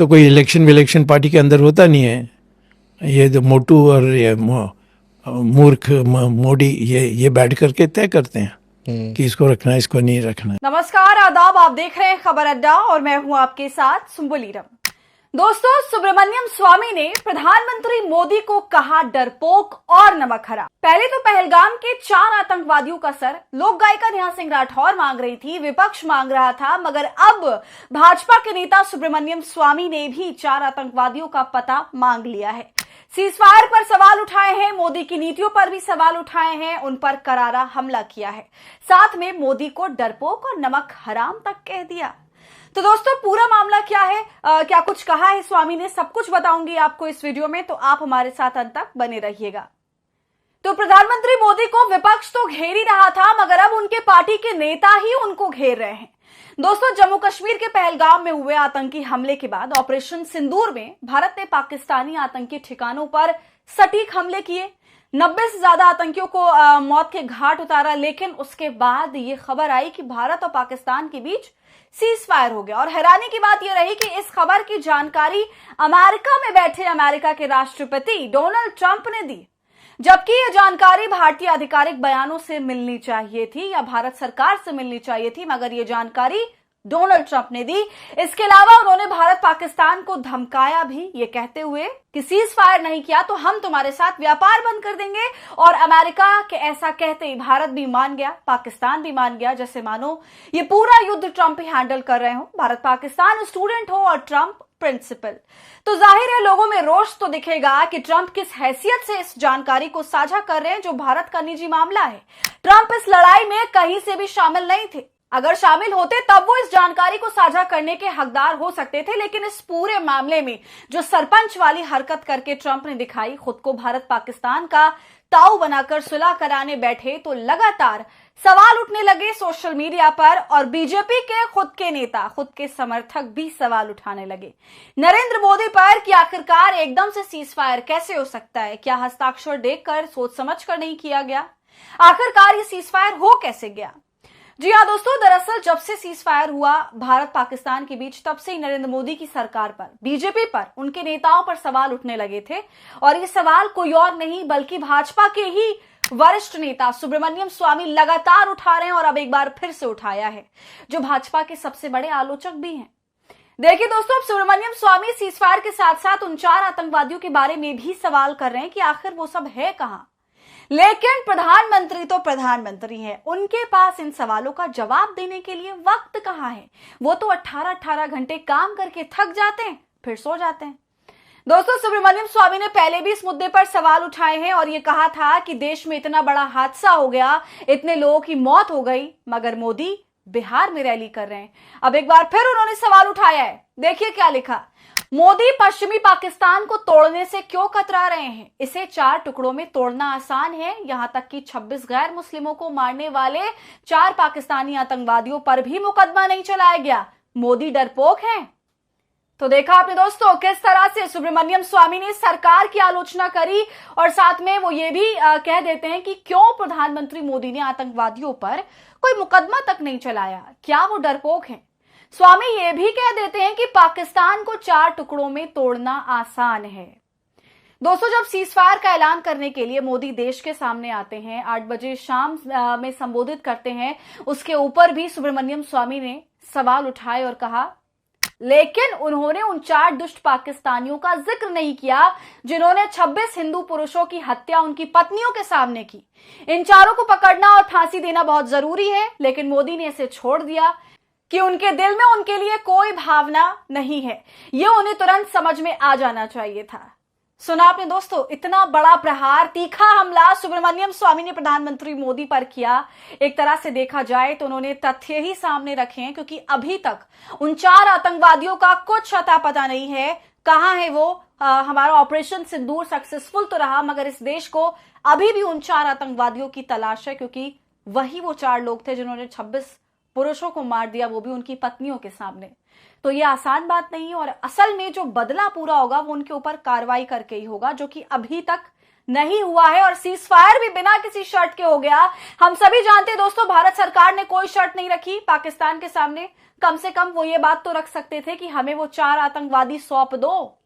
तो कोई election party के अंदर होता नहीं है। ये तो मोटू और ये मूर्ख मोदी ये बैठ करके तय करते हैं कि इसको रखना है, इसको नहीं रखना है। नमस्कार, आदाब। आप देख रहे हैं खबर अड्डा और मैं हूं आपके साथ सुम्बुलीरम। दोस्तों, सुब्रमण्यम स्वामी ने प्रधानमंत्री मोदी को कहा डरपोक और नमक हराम। पहले तो पहलगाम के 4 आतंकवादियों का सर लोक गायिका नेहा सिंह राठौर मांग रही थी, विपक्ष मांग रहा था, मगर अब भाजपा के नेता सुब्रमण्यम स्वामी ने भी 4 आतंकवादियों का पता मांग लिया है। सीजफायर पर सवाल उठाए हैं, मोदी की नीतियों पर भी सवाल उठाए हैं, उन पर करारा हमला किया है, साथ में मोदी को डरपोक और नमक हराम तक कह दिया। तो दोस्तों, पूरा मामला क्या है, क्या कुछ कहा है स्वामी ने, सब कुछ बताऊंगी आपको इस वीडियो में, तो आप हमारे साथ अंत तक बने रहिएगा। तो प्रधानमंत्री मोदी को विपक्ष तो घेर ही रहा था, मगर अब उनके पार्टी के नेता ही उनको घेर रहे हैं। दोस्तों, जम्मू कश्मीर के पहलगाम में हुए आतंकी हमले के बाद ऑपरेशन सिंदूर में भारत ने पाकिस्तानी आतंकी ठिकानों पर सटीक हमले किए, 90 से ज्यादा आतंकियों को मौत के घाट उतारा। लेकिन उसके बाद ये खबर आई कि भारत और पाकिस्तान के बीच सीज फायर हो गया, और हैरानी की बात यह रही कि इस खबर की जानकारी अमेरिका में बैठे अमेरिका के राष्ट्रपति डोनाल्ड ट्रंप ने दी, जबकि यह जानकारी भारतीय आधिकारिक बयानों से मिलनी चाहिए थी या भारत सरकार से मिलनी चाहिए थी, मगर यह जानकारी डोनाल्ड ट्रंप ने दी। इसके अलावा उन्होंने भारत पाकिस्तान को धमकाया भी, ये कहते हुए कि सीज फायर नहीं किया तो हम तुम्हारे साथ व्यापार बंद कर देंगे। और अमेरिका के ऐसा कहते ही भारत भी मान गया, पाकिस्तान भी मान गया, जैसे मानो ये पूरा युद्ध ट्रंप ही हैंडल कर रहे हो। भारत पाकिस्तान स्टूडेंट हो और ट्रंप प्रिंसिपल। तो जाहिर है लोगों में रोष तो दिखेगा कि ट्रंप किस हैसियत से इस जानकारी को साझा कर रहे हैं जो भारत का निजी मामला है। ट्रंप इस लड़ाई में कहीं से भी शामिल नहीं थे, अगर शामिल होते तब वो इस जानकारी को साझा करने के हकदार हो सकते थे। लेकिन इस पूरे मामले में जो सरपंच वाली हरकत करके ट्रंप ने दिखाई, खुद को भारत पाकिस्तान का ताऊ बनाकर सुलह कराने बैठे, तो लगातार सवाल उठने लगे सोशल मीडिया पर, और बीजेपी के खुद के नेता, खुद के समर्थक भी सवाल उठाने लगे नरेंद्र मोदी पर कि आखिरकार एकदम से सीज फायर कैसे हो सकता है, क्या हस्ताक्षर देखकर सोच समझ कर नहीं किया गया, आखिरकार ये सीज फायर हो कैसे गया। जी हाँ दोस्तों, दरअसल जब से सीज फायर हुआ भारत पाकिस्तान के बीच, तब से ही नरेंद्र मोदी की सरकार पर, बीजेपी पर, उनके नेताओं पर सवाल उठने लगे थे। और ये सवाल कोई और नहीं बल्कि भाजपा के ही वरिष्ठ नेता सुब्रमण्यम स्वामी लगातार उठा रहे हैं, और अब एक बार फिर से उठाया है, जो भाजपा के सबसे बड़े आलोचक भी हैं। देखिए दोस्तों, अब सुब्रमण्यम स्वामी सीज फायर के साथ साथ उन 4 आतंकवादियों के बारे में भी सवाल कर रहे हैं कि आखिर वो सब है कहां। लेकिन प्रधानमंत्री तो प्रधानमंत्री हैं, उनके पास इन सवालों का जवाब देने के लिए वक्त कहां है। वो तो 18-18 घंटे काम करके थक जाते हैं, फिर सो जाते हैं। दोस्तों, सुब्रमण्यम स्वामी ने पहले भी इस मुद्दे पर सवाल उठाए हैं और ये कहा था कि देश में इतना बड़ा हादसा हो गया, इतने लोगों की मौत हो गई, मगर मोदी बिहार में रैली कर रहे हैं। अब एक बार फिर उन्होंने सवाल उठाया है। देखिए क्या लिखा, मोदी पश्चिमी पाकिस्तान को तोड़ने से क्यों कतरा रहे हैं, इसे 4 टुकड़ों में तोड़ना आसान है। यहां तक कि 26 गैर मुस्लिमों को मारने वाले 4 पाकिस्तानी आतंकवादियों पर भी मुकदमा नहीं चलाया गया, मोदी डरपोक हैं। तो देखा आपने दोस्तों किस तरह से सुब्रमण्यम स्वामी ने सरकार की आलोचना करी, और साथ में वो ये भी कह देते हैं कि क्यों प्रधानमंत्री मोदी ने आतंकवादियों पर कोई मुकदमा तक नहीं चलाया, क्या वो डरपोक हैं। स्वामी ये भी कह देते हैं कि पाकिस्तान को 4 टुकड़ों में तोड़ना आसान है। दोस्तों, जब सीज फायर का ऐलान करने के लिए मोदी देश के सामने आते हैं, 8 बजे शाम में संबोधित करते हैं, उसके ऊपर भी सुब्रमण्यम स्वामी ने सवाल उठाए और कहा, लेकिन उन्होंने उन 4 दुष्ट पाकिस्तानियों का जिक्र नहीं किया जिन्होंने 26 हिंदू पुरुषों की हत्या उनकी पत्नियों के सामने की। इन 4 को पकड़ना और फांसी देना बहुत जरूरी है, लेकिन मोदी ने इसे छोड़ दिया कि उनके दिल में उनके लिए कोई भावना नहीं है। यह उन्हें तुरंत समझ में आ जाना चाहिए था। सुना आपने दोस्तों, इतना बड़ा प्रहार, तीखा हमला सुब्रमण्यम स्वामी ने प्रधानमंत्री मोदी पर किया। एक तरह से देखा जाए तो उन्होंने तथ्य ही सामने रखे हैं, क्योंकि अभी तक उन 4 आतंकवादियों का कुछ अता पता नहीं है, कहां है वो। हमारा ऑपरेशन सिंदूर सक्सेसफुल तो रहा, मगर इस देश को अभी भी उन 4 आतंकवादियों की तलाश है, क्योंकि वही वो 4 लोग थे जिन्होंने 26 पुरुषों को मार दिया, वो भी उनकी पत्नियों के सामने। तो ये आसान बात नहीं है, और असल में जो बदला पूरा होगा वो उनके ऊपर कार्रवाई करके ही होगा, जो कि अभी तक नहीं हुआ है और सीज फायर भी बिना किसी शर्त के हो गया। हम सभी जानते हैं दोस्तों, भारत सरकार ने कोई शर्त नहीं रखी पाकिस्तान के सामने। कम से कम वो ये बात तो रख सकते थे कि हमें वो 4 आतंकवादी सौंप दो।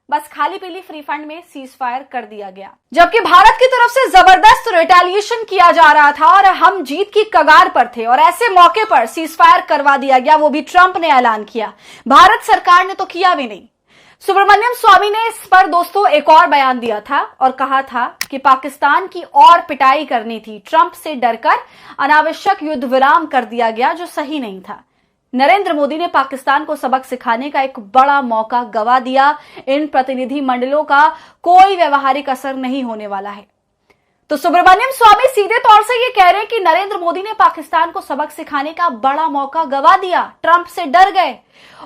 बस खाली पीली फ्री फंड में सीज फायर कर दिया गया, जबकि भारत की तरफ से जबरदस्त रिटेलिएशन किया जा रहा था और हम जीत की कगार पर थे और ऐसे मौके पर सीज फायर करवा दिया गया, वो भी ट्रंप ने ऐलान किया। भारत सरकार ने तो किया भी नहीं। सुब्रमण्यम स्वामी ने इस पर दोस्तों एक और बयान दिया था और कहा था कि पाकिस्तान की और पिटाई करनी थी, ट्रंप से डरकर अनावश्यक युद्ध विराम कर दिया गया, जो सही नहीं था। नरेंद्र मोदी ने पाकिस्तान को सबक सिखाने का एक बड़ा मौका गवा दिया। इन प्रतिनिधि मंडलों का कोई व्यवहारिक असर नहीं होने वाला है। तो सुब्रमण्यम स्वामी सीधे तौर से ये कह रहे हैं कि नरेंद्र मोदी ने पाकिस्तान को सबक सिखाने का बड़ा मौका गवा दिया, ट्रंप से डर गए।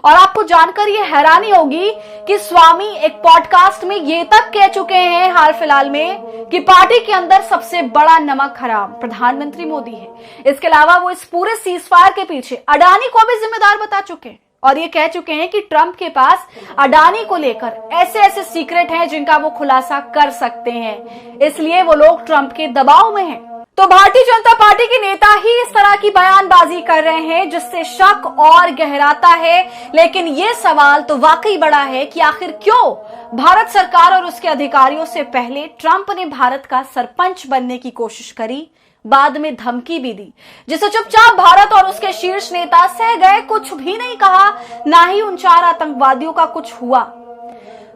और आपको जानकर ये हैरानी होगी कि स्वामी एक पॉडकास्ट में ये तक कह चुके हैं हाल फिलहाल में कि पार्टी के अंदर सबसे बड़ा नमक हराम प्रधानमंत्री मोदी है। इसके अलावा वो इस पूरे सीज फायर के पीछे अडानी को भी जिम्मेदार बता चुके हैं और ये कह चुके हैं कि ट्रंप के पास अडानी को लेकर ऐसे ऐसे सीक्रेट हैं जिनका वो खुलासा कर सकते हैं, इसलिए वो लोग ट्रंप के दबाव में हैं। तो भारतीय जनता पार्टी के नेता ही इस तरह की बयानबाजी कर रहे हैं जिससे शक और गहराता है। लेकिन ये सवाल तो वाकई बड़ा है कि आखिर क्यों भारत सरकार और उसके अधिकारियों से पहले ट्रंप ने भारत का सरपंच बनने की कोशिश करी, बाद में धमकी भी दी, जिसे चुपचाप भारत और उसके शीर्ष नेता सह गए, कुछ भी नहीं कहा, ना ही उन 4 आतंकवादियों का कुछ हुआ।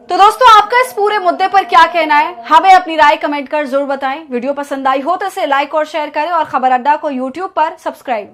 तो दोस्तों, आपका इस पूरे मुद्दे पर क्या कहना है, हमें अपनी राय कमेंट कर जरूर बताएं। वीडियो पसंद आई हो तो इसे लाइक और शेयर करें और खबर अड्डा को यूट्यूब पर सब्सक्राइब